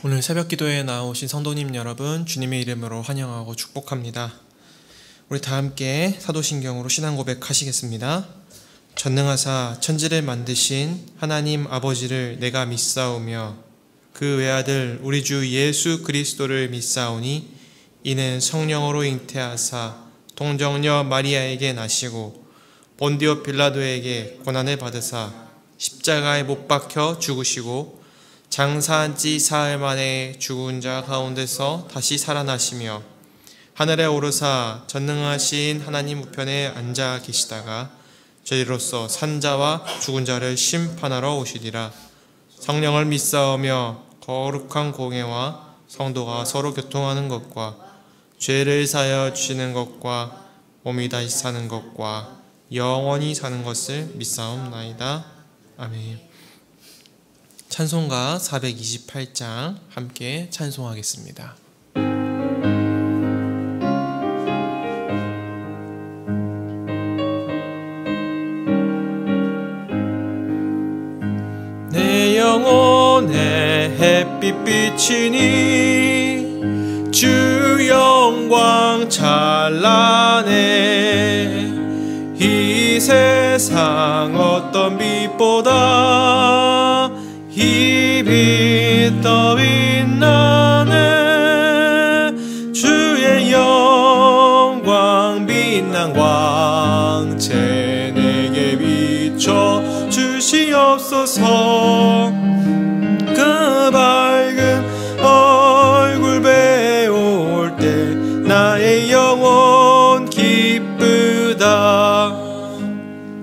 오늘 새벽기도에 나오신 성도님 여러분, 주님의 이름으로 환영하고 축복합니다. 우리 다 함께 사도신경으로 신앙 고백하시겠습니다. 전능하사 천지를 만드신 하나님 아버지를 내가 믿사오며 그 외아들 우리 주 예수 그리스도를 믿사오니 이는 성령으로 잉태하사 동정녀 마리아에게 나시고 본디오 빌라도에게 고난을 받으사 십자가에 못 박혀 죽으시고 장사한 지 사흘 만에 죽은 자 가운데서 다시 살아나시며 하늘에 오르사 전능하신 하나님 우편에 앉아 계시다가 저희로서 산자와 죽은 자를 심판하러 오시리라. 성령을 믿사오며 거룩한 공예와 성도가 서로 교통하는 것과 죄를 사하여 주시는 것과 몸이 다시 사는 것과 영원히 사는 것을 믿사옵나이다. 아멘. 찬송가 428장 함께 찬송하겠습니다. 내 영혼의 햇빛 비치니 주 영광 찬란해. 이 세상 어떤 빛보다 이 빛 더 빛나네. 주의 영광 빛난 광채 내게 비춰 주시옵소서. 그 밝은 얼굴 배울 때 나의 영혼 기쁘다.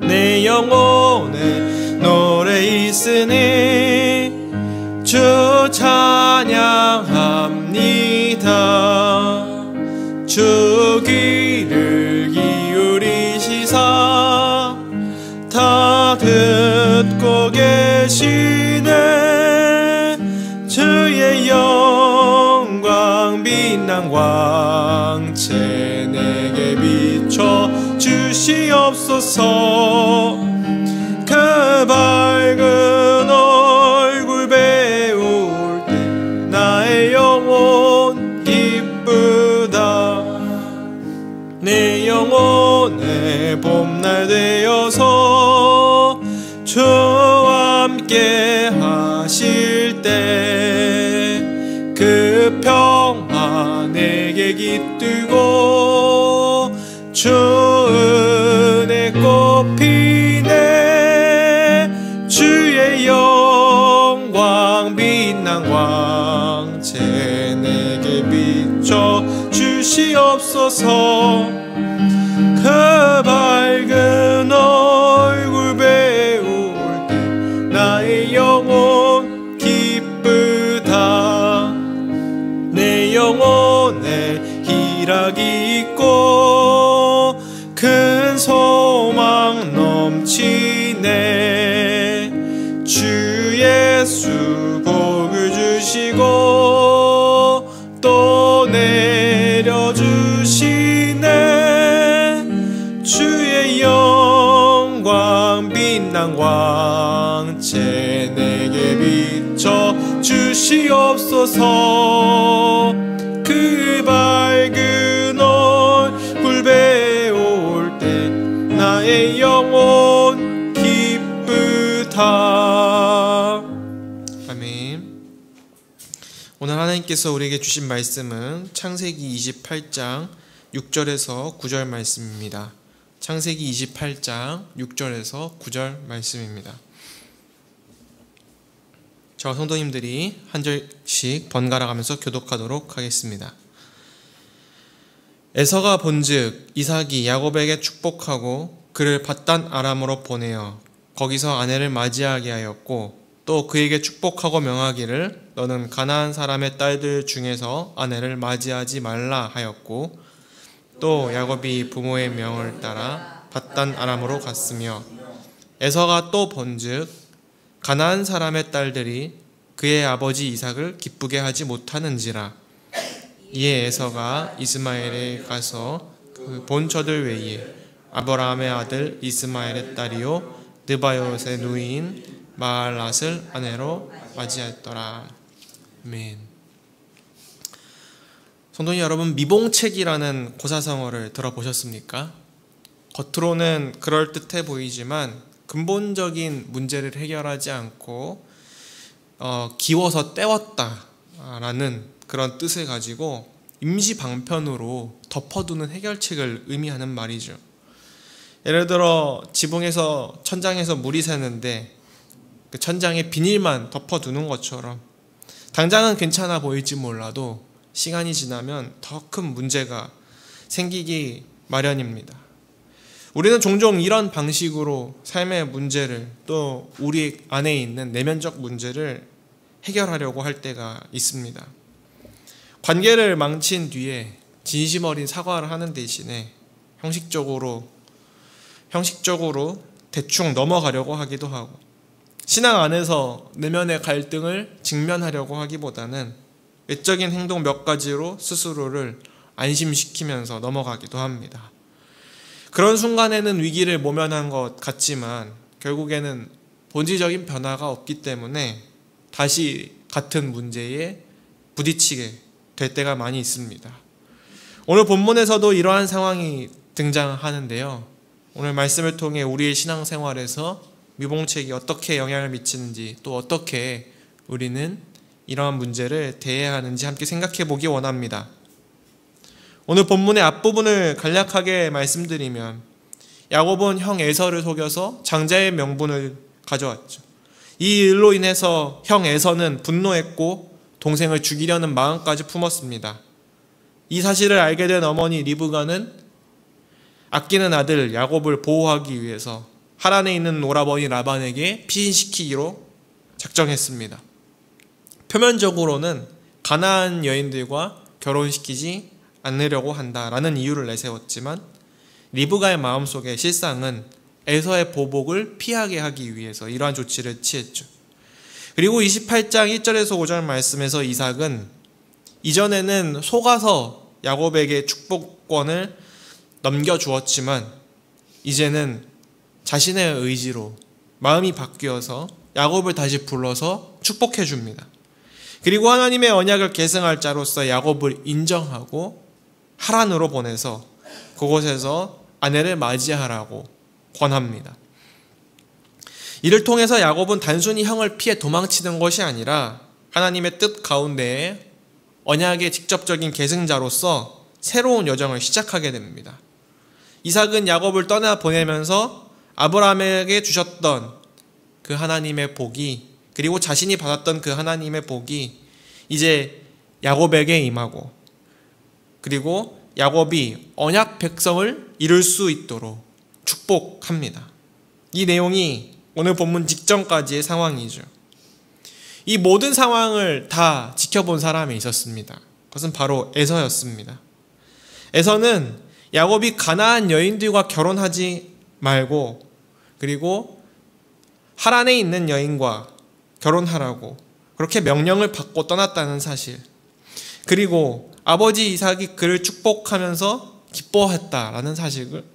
내 영혼에 노래 있으니 주 찬양합니다. 주 귀를 기울이시사 다 듣고 계시네. 주의 영광 빛난 광채 내게 비춰 주시옵소서. 그 밝은 얼굴 배울 때 나의 영혼 기쁘다. 내 영혼의 봄날 되어서 주와 함께 하실 때 그 평화 내게 깃들고 주 은혜 꽃피네. 주의 영광 빛난 광채 내게 비춰 주시옵소서. 그 밝은 얼굴 배울 때 나의 영혼 기쁘다. 내 영혼에 희락이 있고 큰 소망 넘치네. 주 예수 복을 주시고 또 내려주시네. 주의 영광 빛난 광채 내게 비춰 주시옵소서. 그 밝은 얼굴 배울 때 나의 영혼 기쁘다. 아멘. 오늘 하나님께서 우리에게 주신 말씀은 창세기 28장 6절에서 9절 말씀입니다. 창세기 28장 6절에서 9절 말씀입니다. 저와 성도님들이 한 절씩 번갈아 가면서 교독하도록 하겠습니다. 에서가 본즉 이삭이 야곱에게 축복하고 그를 밧단 아람으로 보내어 거기서 아내를 맞이하게 하였고 또 그에게 축복하고 명하기를 너는 가나안 사람의 딸들 중에서 아내를 맞이하지 말라 하였고 또 야곱이 부모의 명을 따라 밧단 아람으로 갔으며 에서가 또 본즉 가나안 사람의 딸들이 그의 아버지 이삭을 기쁘게 하지 못하는지라. 이에 에서가 이스마엘에 가서 그 본처들 외에 아브라함의 아들 이스마엘의 딸이요 느바요의 누이인 마할랏을 아내로 맞이했더라. 아멘. 성도님 여러분, 미봉책이라는 고사성어를 들어보셨습니까? 겉으로는 그럴듯해 보이지만 근본적인 문제를 해결하지 않고 기워서 때웠다라는 그런 뜻을 가지고 임시 방편으로 덮어두는 해결책을 의미하는 말이죠. 예를 들어 지붕에서 천장에서 물이 새는데 그 천장에 비닐만 덮어두는 것처럼 당장은 괜찮아 보일지 몰라도 시간이 지나면 더 큰 문제가 생기기 마련입니다. 우리는 종종 이런 방식으로 삶의 문제를, 또 우리 안에 있는 내면적 문제를 해결하려고 할 때가 있습니다. 관계를 망친 뒤에 진심 어린 사과를 하는 대신에 형식적으로 대충 넘어가려고 하기도 하고, 신앙 안에서 내면의 갈등을 직면하려고 하기보다는 외적인 행동 몇 가지로 스스로를 안심시키면서 넘어가기도 합니다. 그런 순간에는 위기를 모면한 것 같지만 결국에는 본질적인 변화가 없기 때문에 다시 같은 문제에 부딪히게 될 때가 많이 있습니다. 오늘 본문에서도 이러한 상황이 등장하는데요. 오늘 말씀을 통해 우리의 신앙생활에서 미봉책이 어떻게 영향을 미치는지, 또 어떻게 우리는 이러한 문제를 대해야 하는지 함께 생각해 보기 원합니다. 오늘 본문의 앞부분을 간략하게 말씀드리면, 야곱은 형 에서를 속여서 장자의 명분을 가져왔죠. 이 일로 인해서 형 에서는 분노했고 동생을 죽이려는 마음까지 품었습니다. 이 사실을 알게 된 어머니 리브가는 아끼는 아들 야곱을 보호하기 위해서 하란에 있는 오라버니 라반에게 피신시키기로 작정했습니다. 표면적으로는 가나안 여인들과 결혼시키지 않으려고 한다라는 이유를 내세웠지만 리브가의 마음속에 실상은 에서의 보복을 피하게 하기 위해서 이러한 조치를 취했죠. 그리고 28장 1절에서 5절 말씀에서 이삭은 이전에는 속아서 야곱에게 축복권을 넘겨주었지만 이제는 자신의 의지로 마음이 바뀌어서 야곱을 다시 불러서 축복해 줍니다. 그리고 하나님의 언약을 계승할 자로서 야곱을 인정하고 하란으로 보내서 그곳에서 아내를 맞이하라고 권합니다. 이를 통해서 야곱은 단순히 형을 피해 도망치는 것이 아니라 하나님의 뜻 가운데에 언약의 직접적인 계승자로서 새로운 여정을 시작하게 됩니다. 이삭은 야곱을 떠나 보내면서 아브라함에게 주셨던 그 하나님의 복이, 그리고 자신이 받았던 그 하나님의 복이 이제 야곱에게 임하고, 그리고 야곱이 언약 백성을 이룰 수 있도록 축복합니다. 이 내용이 오늘 본문 직전까지의 상황이죠. 이 모든 상황을 다 지켜본 사람이 있었습니다. 그것은 바로 에서였습니다. 에서는 야곱이 가나안 여인들과 결혼하지 말고, 그리고 하란에 있는 여인과 결혼하라고 그렇게 명령을 받고 떠났다는 사실, 그리고 아버지 이삭이 그를 축복하면서 기뻐했다라는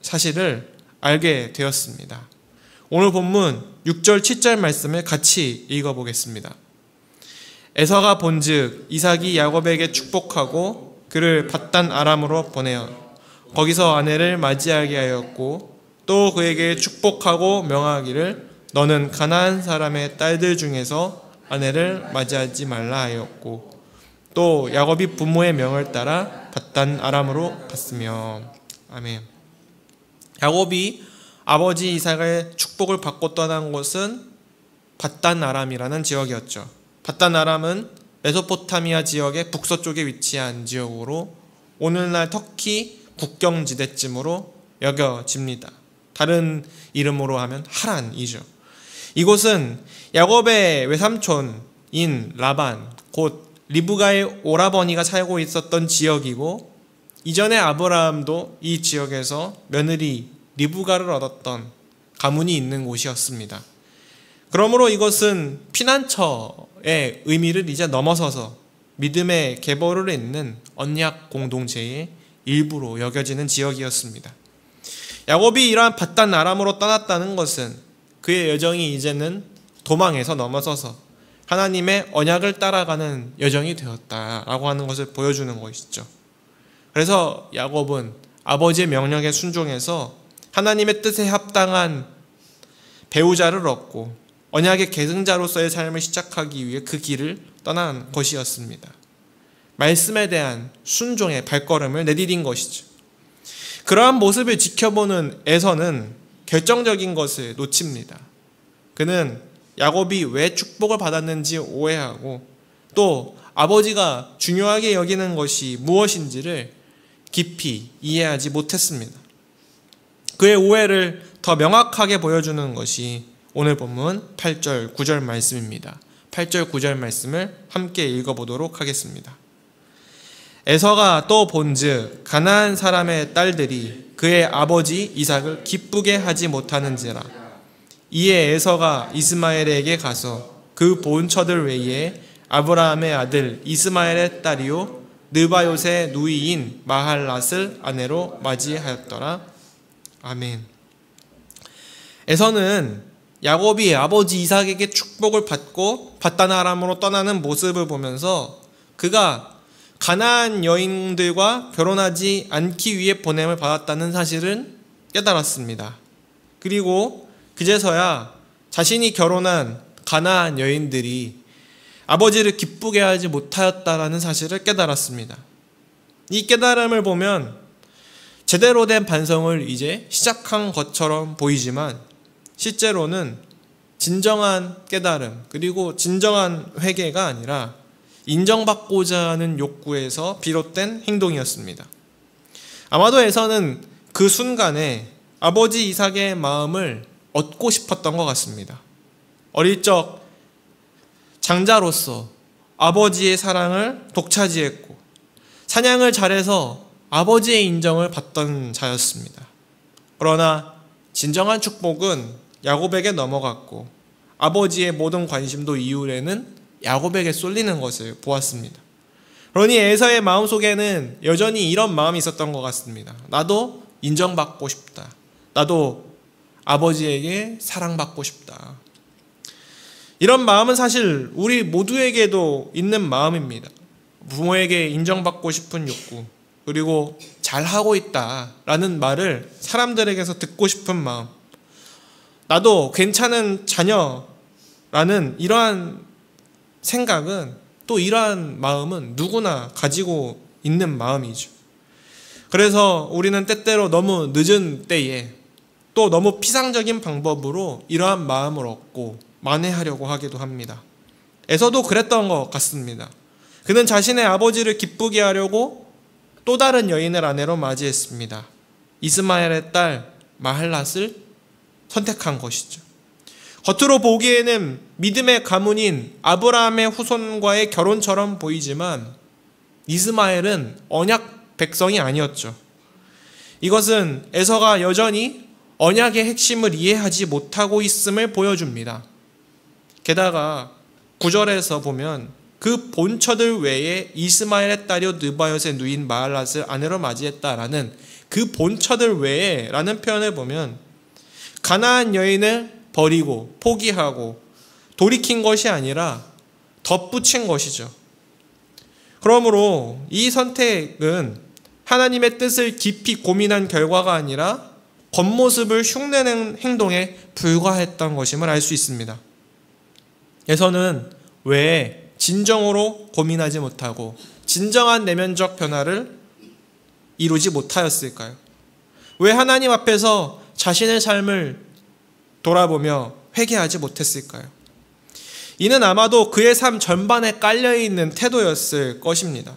사실을 알게 되었습니다. 오늘 본문 6절 7절 말씀을 같이 읽어보겠습니다. 에서가 본즉 이삭이 야곱에게 축복하고 그를 밧단 아람으로 보내어 거기서 아내를 맞이하게 하였고, 또 그에게 축복하고 명하기를 너는 가나안 사람의 딸들 중에서 아내를 맞이하지 말라 하였고, 또 야곱이 부모의 명을 따라 밧단 아람으로 갔으며. 아멘. 야곱이 아버지 이삭의 축복을 받고 떠난 곳은 밧단 아람이라는 지역이었죠. 밧단 아람은 메소포타미아 지역의 북서쪽에 위치한 지역으로 오늘날 터키 국경지대쯤으로 여겨집니다. 다른 이름으로 하면 하란이죠. 이곳은 야곱의 외삼촌인 라반, 곧 리브가의 오라버니가 살고 있었던 지역이고, 이전에 아브라함도 이 지역에서 며느리 리브가를 얻었던 가문이 있는 곳이었습니다. 그러므로 이것은 피난처의 의미를 이제 넘어서서 믿음의 계보를 잇는 언약 공동체의 일부로 여겨지는 지역이었습니다. 야곱이 이러한 밧단 아람으로 떠났다는 것은 그의 여정이 이제는 도망에서 넘어서서 하나님의 언약을 따라가는 여정이 되었다라고 하는 것을 보여주는 것이죠. 그래서 야곱은 아버지의 명령에 순종해서 하나님의 뜻에 합당한 배우자를 얻고 언약의 계승자로서의 삶을 시작하기 위해 그 길을 떠난 것이었습니다. 말씀에 대한 순종의 발걸음을 내디딘 것이죠. 그러한 모습을 지켜보는 에서는 결정적인 것을 놓칩니다. 그는 야곱이 왜 축복을 받았는지 오해하고 또 아버지가 중요하게 여기는 것이 무엇인지를 깊이 이해하지 못했습니다. 그의 오해를 더 명확하게 보여주는 것이 오늘 본문 8절 9절 말씀입니다. 8절 9절 말씀을 함께 읽어보도록 하겠습니다. 에서가 또 본즉 가나안 사람의 딸들이 그의 아버지 이삭을 기쁘게 하지 못하는지라. 이에 에서가 이스마엘에게 가서 그 본처들 외에 아브라함의 아들 이스마엘의 딸이요 느바요의 누이인 마할랏을 아내로 맞이하였더라. 아멘. 에서는 야곱이 아버지 이삭에게 축복을 받고 바단 아람으로 떠나는 모습을 보면서 그가 가나안 여인들과 결혼하지 않기 위해 보냄을 받았다는 사실은 깨달았습니다. 그리고 그제서야 자신이 결혼한 가나안 여인들이 아버지를 기쁘게 하지 못하였다라는 사실을 깨달았습니다. 이 깨달음을 보면 제대로 된 반성을 이제 시작한 것처럼 보이지만 실제로는 진정한 깨달음 그리고 진정한 회개가 아니라 인정받고자 하는 욕구에서 비롯된 행동이었습니다. 아마도 에서는 그 순간에 아버지 이삭의 마음을 얻고 싶었던 것 같습니다. 어릴 적 장자로서 아버지의 사랑을 독차지했고 사냥을 잘해서 아버지의 인정을 받던 자였습니다. 그러나 진정한 축복은 야곱에게 넘어갔고 아버지의 모든 관심도 이후에는 야곱에게 쏠리는 것을 보았습니다. 그러니 에서의 마음속에는 여전히 이런 마음이 있었던 것 같습니다. 나도 인정받고 싶다. 나도 아버지에게 사랑받고 싶다. 이런 마음은 사실 우리 모두에게도 있는 마음입니다. 부모에게 인정받고 싶은 욕구, 그리고 잘하고 있다라는 말을 사람들에게서 듣고 싶은 마음, 나도 괜찮은 자녀라는 이러한 생각은 또 이러한 마음은 누구나 가지고 있는 마음이죠. 그래서 우리는 때때로 너무 늦은 때에 또 너무 피상적인 방법으로 이러한 마음을 얻고 만회하려고 하기도 합니다. 에서도 그랬던 것 같습니다. 그는 자신의 아버지를 기쁘게 하려고 또 다른 여인을 아내로 맞이했습니다. 이스마엘의 딸 마할랏을 선택한 것이죠. 겉으로 보기에는 믿음의 가문인 아브라함의 후손과의 결혼처럼 보이지만 이스마엘은 언약 백성이 아니었죠. 이것은 에서가 여전히 언약의 핵심을 이해하지 못하고 있음을 보여줍니다. 게다가 9절에서 보면 그 본처들 외에 이스마엘의 딸이요 느바요의 누인 마할랏을 아내로 맞이했다라는 그 본처들 외에 라는 표현을 보면 가나안 여인을 버리고 포기하고 돌이킨 것이 아니라 덧붙인 것이죠. 그러므로 이 선택은 하나님의 뜻을 깊이 고민한 결과가 아니라 겉모습을 흉내낸 행동에 불과했던 것임을 알 수 있습니다. 에서는 왜 진정으로 고민하지 못하고 진정한 내면적 변화를 이루지 못하였을까요? 왜 하나님 앞에서 자신의 삶을 돌아보며 회개하지 못했을까요? 이는 아마도 그의 삶 전반에 깔려있는 태도였을 것입니다.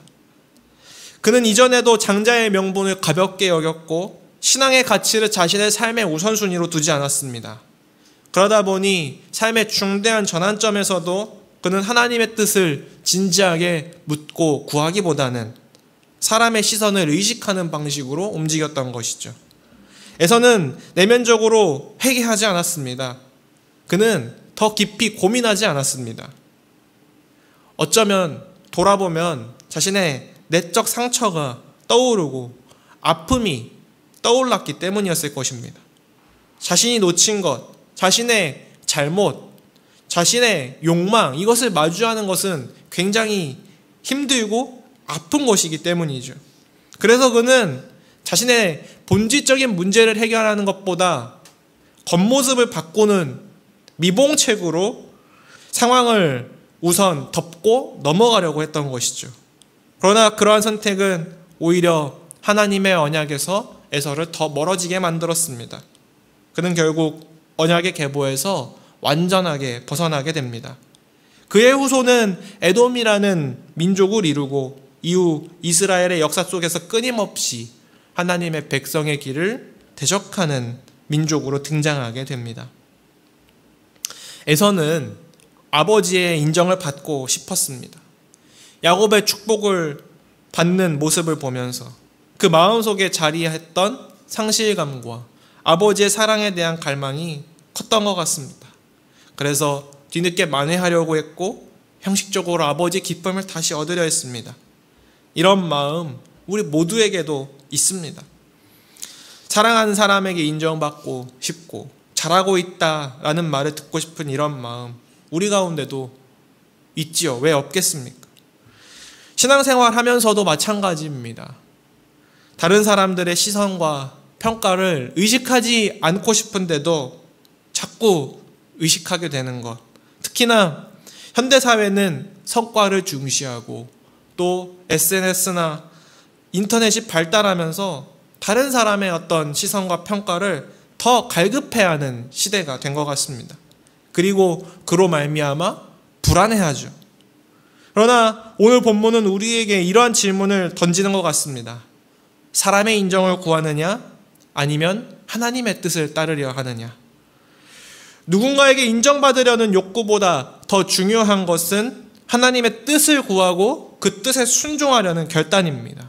그는 이전에도 장자의 명분을 가볍게 여겼고 신앙의 가치를 자신의 삶의 우선순위로 두지 않았습니다. 그러다 보니 삶의 중대한 전환점에서도 그는 하나님의 뜻을 진지하게 묻고 구하기보다는 사람의 시선을 의식하는 방식으로 움직였던 것이죠. 에서는 내면적으로 회개하지 않았습니다. 그는 더 깊이 고민하지 않았습니다. 어쩌면 돌아보면 자신의 내적 상처가 떠오르고 아픔이 떠올랐기 때문이었을 것입니다. 자신이 놓친 것, 자신의 잘못, 자신의 욕망, 이것을 마주하는 것은 굉장히 힘들고 아픈 것이기 때문이죠. 그래서 그는 자신의 본질적인 문제를 해결하는 것보다 겉모습을 바꾸는 미봉책으로 상황을 우선 덮고 넘어가려고 했던 것이죠. 그러나 그러한 선택은 오히려 하나님의 언약에서 에서를 더 멀어지게 만들었습니다. 그는 결국 언약의 계보에서 완전하게 벗어나게 됩니다. 그의 후손은 에돔이라는 민족을 이루고 이후 이스라엘의 역사 속에서 끊임없이 하나님의 백성의 길을 대적하는 민족으로 등장하게 됩니다. 에서는 아버지의 인정을 받고 싶었습니다. 야곱의 축복을 받는 모습을 보면서 그 마음속에 자리했던 상실감과 아버지의 사랑에 대한 갈망이 컸던 것 같습니다. 그래서 뒤늦게 만회하려고 했고 형식적으로 아버지의 기쁨을 다시 얻으려 했습니다. 이런 마음 우리 모두에게도 있습니다. 사랑하는 사람에게 인정받고 싶고 잘하고 있다라는 말을 듣고 싶은 이런 마음 우리 가운데도 있지요. 왜 없겠습니까? 신앙생활 하면서도 마찬가지입니다. 다른 사람들의 시선과 평가를 의식하지 않고 싶은데도 자꾸 의식하게 되는 것. 특히나 현대사회는 성과를 중시하고 또 SNS나 인터넷이 발달하면서 다른 사람의 어떤 시선과 평가를 더 갈급해하는 시대가 된 것 같습니다. 그리고 그로 말미암아 불안해하죠. 그러나 오늘 본문은 우리에게 이러한 질문을 던지는 것 같습니다. 사람의 인정을 구하느냐 아니면 하나님의 뜻을 따르려 하느냐. 누군가에게 인정받으려는 욕구보다 더 중요한 것은 하나님의 뜻을 구하고 그 뜻에 순종하려는 결단입니다.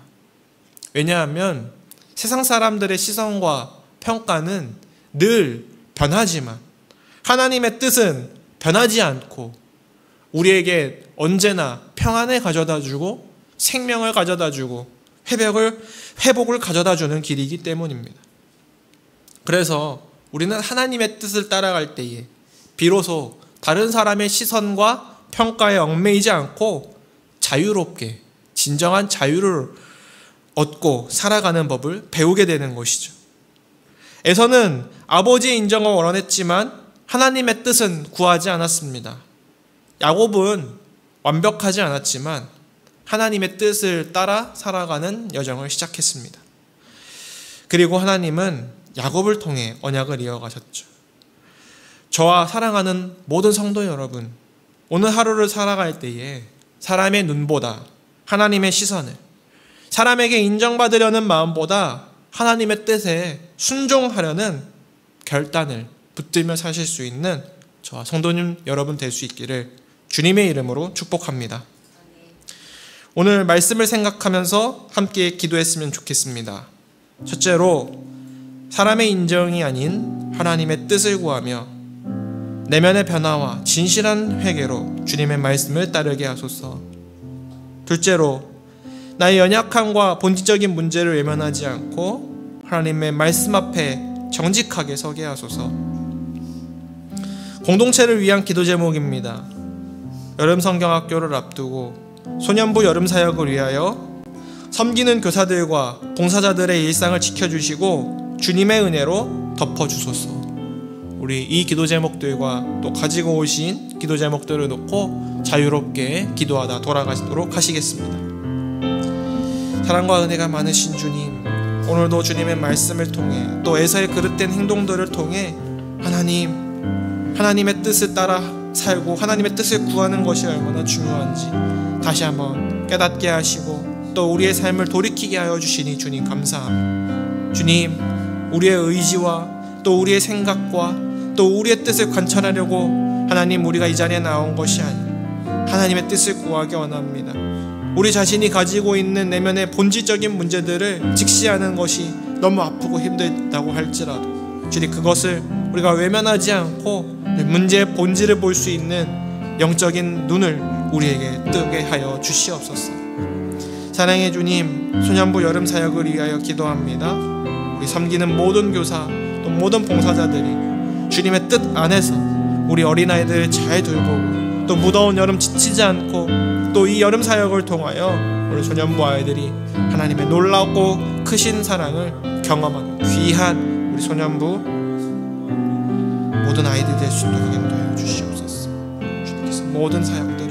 왜냐하면 세상 사람들의 시선과 평가는 늘 변하지만 하나님의 뜻은 변하지 않고 우리에게 언제나 평안을 가져다주고 생명을 가져다주고 회복을 가져다주는 길이기 때문입니다. 그래서 우리는 하나님의 뜻을 따라갈 때에 비로소 다른 사람의 시선과 평가에 얽매이지 않고 자유롭게 진정한 자유를 얻고 살아가는 법을 배우게 되는 것이죠. 에서는 아버지의 인정을 원했지만 하나님의 뜻은 구하지 않았습니다. 야곱은 완벽하지 않았지만 하나님의 뜻을 따라 살아가는 여정을 시작했습니다. 그리고 하나님은 야곱을 통해 언약을 이어가셨죠. 저와 사랑하는 모든 성도 여러분, 오늘 하루를 살아갈 때에 사람의 눈보다 하나님의 시선을, 사람에게 인정받으려는 마음보다 하나님의 뜻에 순종하려는 결단을 붙들며 사실 수 있는 저와 성도님 여러분 될 수 있기를 주님의 이름으로 축복합니다. 오늘 말씀을 생각하면서 함께 기도했으면 좋겠습니다. 첫째로 사람의 인정이 아닌 하나님의 뜻을 구하며 내면의 변화와 진실한 회개로 주님의 말씀을 따르게 하소서. 둘째로 나의 연약함과 본질적인 문제를 외면하지 않고 하나님의 말씀 앞에 정직하게 서게 하소서. 공동체를 위한 기도 제목입니다. 여름 성경학교를 앞두고 소년부 여름 사역을 위하여 섬기는 교사들과 봉사자들의 일상을 지켜주시고 주님의 은혜로 덮어주소서. 우리 이 기도 제목들과 또 가지고 오신 기도 제목들을 놓고 자유롭게 기도하다 돌아가시도록 하시겠습니다. 사랑과 은혜가 많으신 주님, 오늘도 주님의 말씀을 통해 또 에서의 그릇된 행동들을 통해 하나님의 뜻을 따라 살고 하나님의 뜻을 구하는 것이 얼마나 중요한지 다시 한번 깨닫게 하시고 또 우리의 삶을 돌이키게 하여 주시니 주님 감사합니다. 주님, 우리의 의지와 또 우리의 생각과 또 우리의 뜻을 관찰하려고 하나님 우리가 이 자리에 나온 것이 아니라 하나님의 뜻을 구하기 원합니다. 우리 자신이 가지고 있는 내면의 본질적인 문제들을 직시하는 것이 너무 아프고 힘들다고 할지라도 주님 그것을 우리가 외면하지 않고 문제의 본질을 볼 수 있는 영적인 눈을 우리에게 뜨게 하여 주시옵소서. 사랑의 주님, 소년부 여름 사역을 위하여 기도합니다. 우리 섬기는 모든 교사 또 모든 봉사자들이 주님의 뜻 안에서 우리 어린아이들 잘 돌보고 또 무더운 여름 지치지 않고 또 이 여름 사역을 통하여 우리 소년부 아이들이 하나님의 놀랍고 크신 사랑을 경험하는 귀한 우리 소년부 모든 아이들 될 수 있도록 인도하여 주시옵소서. 주님께서 모든 사역들